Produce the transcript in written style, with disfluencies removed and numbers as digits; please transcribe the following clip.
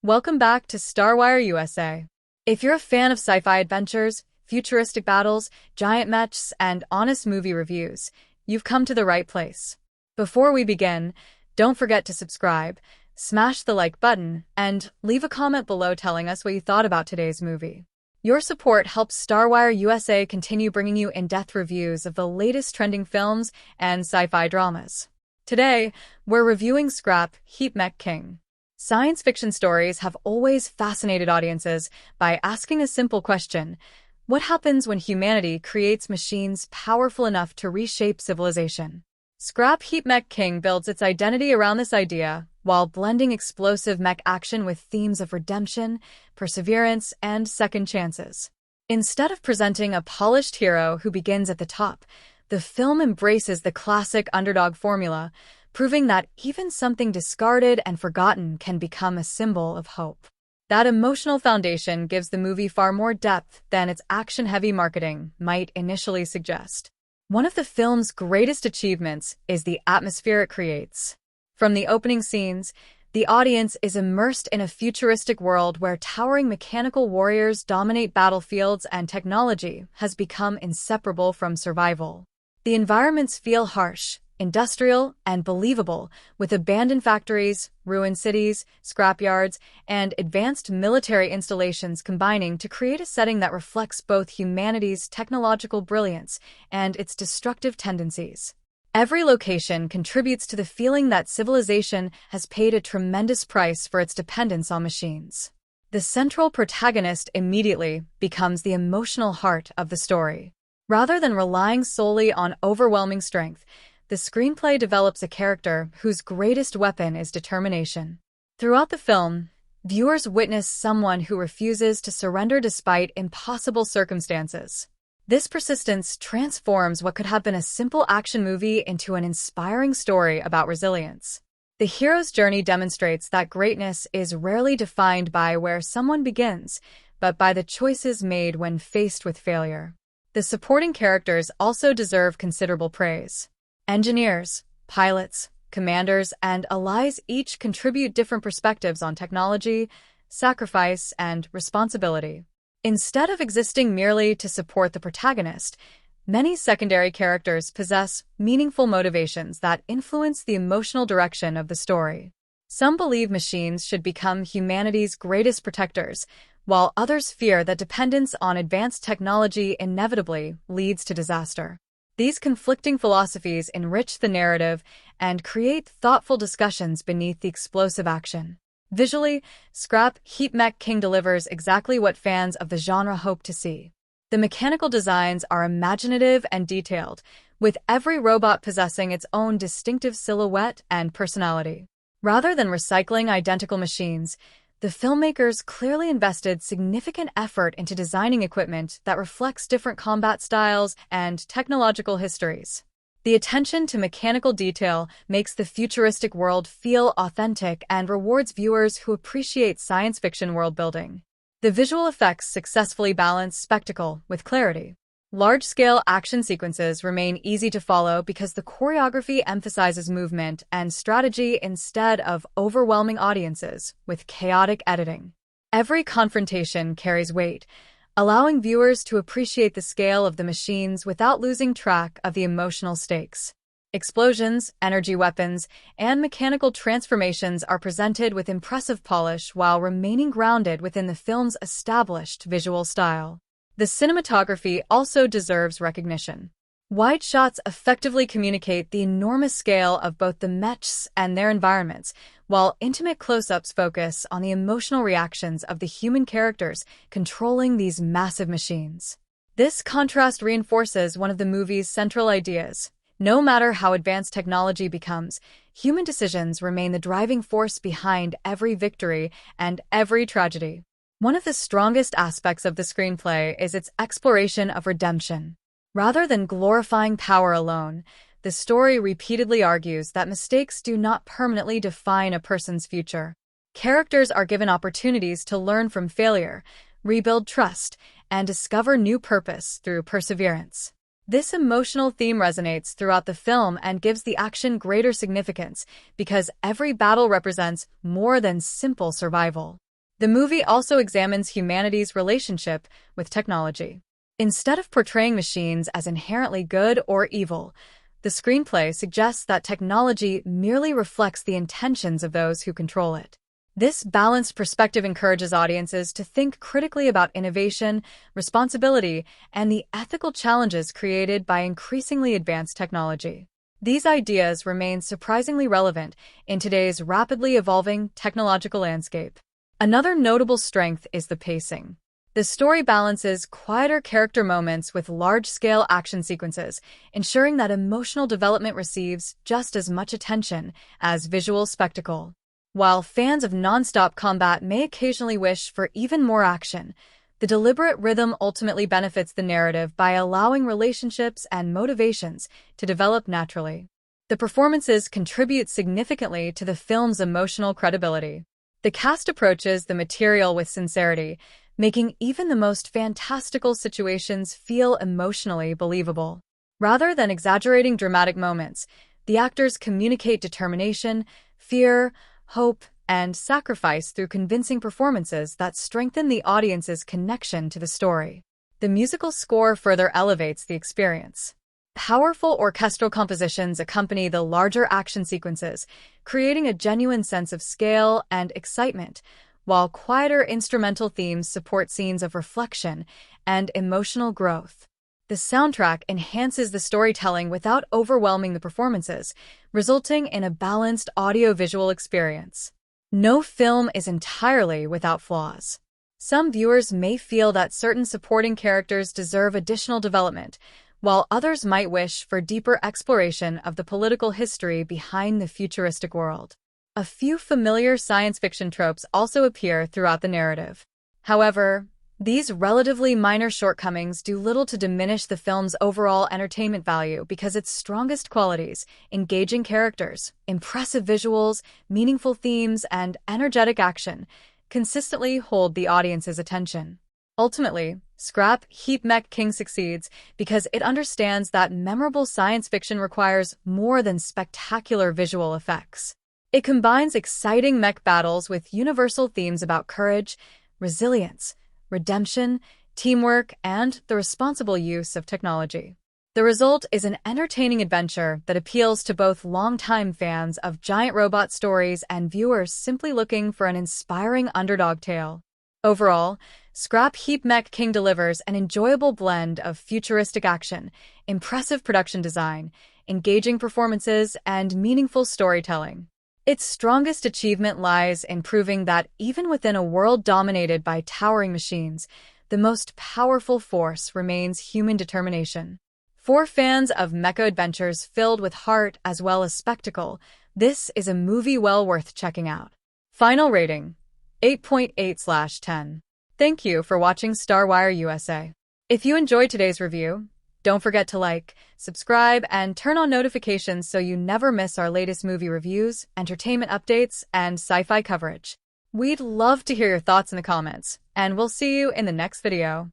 Welcome back to Starwire USA. If you're a fan of sci-fi adventures, futuristic battles, giant mechs, and honest movie reviews, you've come to the right place. Before we begin, don't forget to subscribe, smash the like button, and leave a comment below telling us what you thought about today's movie. Your support helps Starwire USA continue bringing you in-depth reviews of the latest trending films and sci-fi dramas. Today, we're reviewing Heap, Mech. Science fiction stories have always fascinated audiences by asking a simple question: what happens when humanity creates machines powerful enough to reshape civilization? Heap, Mech builds its identity around this idea, while blending explosive mech action with themes of redemption, perseverance, and second chances. Instead of presenting a polished hero who begins at the top, the film embraces the classic underdog formula, proving that even something discarded and forgotten can become a symbol of hope. That emotional foundation gives the movie far more depth than its action-heavy marketing might initially suggest. One of the film's greatest achievements is the atmosphere it creates. From the opening scenes, the audience is immersed in a futuristic world where towering mechanical warriors dominate battlefields and technology has become inseparable from survival. The environments feel harsh, industrial, and believable, with abandoned factories, ruined cities, scrapyards, and advanced military installations combining to create a setting that reflects both humanity's technological brilliance and its destructive tendencies. Every location contributes to the feeling that civilization has paid a tremendous price for its dependence on machines. The central protagonist immediately becomes the emotional heart of the story. Rather than relying solely on overwhelming strength, the screenplay develops a character whose greatest weapon is determination. Throughout the film, viewers witness someone who refuses to surrender despite impossible circumstances. This persistence transforms what could have been a simple action movie into an inspiring story about resilience. The hero's journey demonstrates that greatness is rarely defined by where someone begins, but by the choices made when faced with failure. The supporting characters also deserve considerable praise. Engineers, pilots, commanders, and allies each contribute different perspectives on technology, sacrifice, and responsibility. Instead of existing merely to support the protagonist, many secondary characters possess meaningful motivations that influence the emotional direction of the story. Some believe machines should become humanity's greatest protectors, while others fear that dependence on advanced technology inevitably leads to disaster. These conflicting philosophies enrich the narrative and create thoughtful discussions beneath the explosive action. Visually, Heap, Mech delivers exactly what fans of the genre hope to see. The mechanical designs are imaginative and detailed, with every robot possessing its own distinctive silhouette and personality. Rather than recycling identical machines, the filmmakers clearly invested significant effort into designing equipment that reflects different combat styles and technological histories. The attention to mechanical detail makes the futuristic world feel authentic and rewards viewers who appreciate science fiction world-building. The visual effects successfully balance spectacle with clarity. Large-scale action sequences remain easy to follow because the choreography emphasizes movement and strategy instead of overwhelming audiences with chaotic editing. Every confrontation carries weight, allowing viewers to appreciate the scale of the machines without losing track of the emotional stakes. Explosions, energy weapons, and mechanical transformations are presented with impressive polish while remaining grounded within the film's established visual style. The cinematography also deserves recognition. Wide shots effectively communicate the enormous scale of both the mechs and their environments, while intimate close-ups focus on the emotional reactions of the human characters controlling these massive machines. This contrast reinforces one of the movie's central ideas. No matter how advanced technology becomes, human decisions remain the driving force behind every victory and every tragedy. One of the strongest aspects of the screenplay is its exploration of redemption. Rather than glorifying power alone, the story repeatedly argues that mistakes do not permanently define a person's future. Characters are given opportunities to learn from failure, rebuild trust, and discover new purpose through perseverance. This emotional theme resonates throughout the film and gives the action greater significance because every battle represents more than simple survival. The movie also examines humanity's relationship with technology. Instead of portraying machines as inherently good or evil, the screenplay suggests that technology merely reflects the intentions of those who control it. This balanced perspective encourages audiences to think critically about innovation, responsibility, and the ethical challenges created by increasingly advanced technology. These ideas remain surprisingly relevant in today's rapidly evolving technological landscape. Another notable strength is the pacing. The story balances quieter character moments with large-scale action sequences, ensuring that emotional development receives just as much attention as visual spectacle. While fans of non-stop combat may occasionally wish for even more action, the deliberate rhythm ultimately benefits the narrative by allowing relationships and motivations to develop naturally. The performances contribute significantly to the film's emotional credibility. The cast approaches the material with sincerity, making even the most fantastical situations feel emotionally believable. Rather than exaggerating dramatic moments, the actors communicate determination, fear, hope, and sacrifice through convincing performances that strengthen the audience's connection to the story. The musical score further elevates the experience. Powerful orchestral compositions accompany the larger action sequences, creating a genuine sense of scale and excitement, while quieter instrumental themes support scenes of reflection and emotional growth. The soundtrack enhances the storytelling without overwhelming the performances, resulting in a balanced audio-visual experience. No film is entirely without flaws. Some viewers may feel that certain supporting characters deserve additional development, while others might wish for deeper exploration of the political history behind the futuristic world. A few familiar science fiction tropes also appear throughout the narrative. However, these relatively minor shortcomings do little to diminish the film's overall entertainment value because its strongest qualities, engaging characters, impressive visuals, meaningful themes, and energetic action, consistently hold the audience's attention. Ultimately, Heap Mech King succeeds because it understands that memorable science fiction requires more than spectacular visual effects. It combines exciting mech battles with universal themes about courage, resilience, redemption, teamwork, and the responsible use of technology. The result is an entertaining adventure that appeals to both longtime fans of giant robot stories and viewers simply looking for an inspiring underdog tale. Overall, Heap Mech King delivers an enjoyable blend of futuristic action, impressive production design, engaging performances, and meaningful storytelling. Its strongest achievement lies in proving that even within a world dominated by towering machines, the most powerful force remains human determination. For fans of mecha adventures filled with heart as well as spectacle, this is a movie well worth checking out. Final rating: 8.8/10. Thank you for watching StarWire USA. If you enjoyed today's review, don't forget to like, subscribe, and turn on notifications so you never miss our latest movie reviews, entertainment updates, and sci-fi coverage. We'd love to hear your thoughts in the comments, and we'll see you in the next video.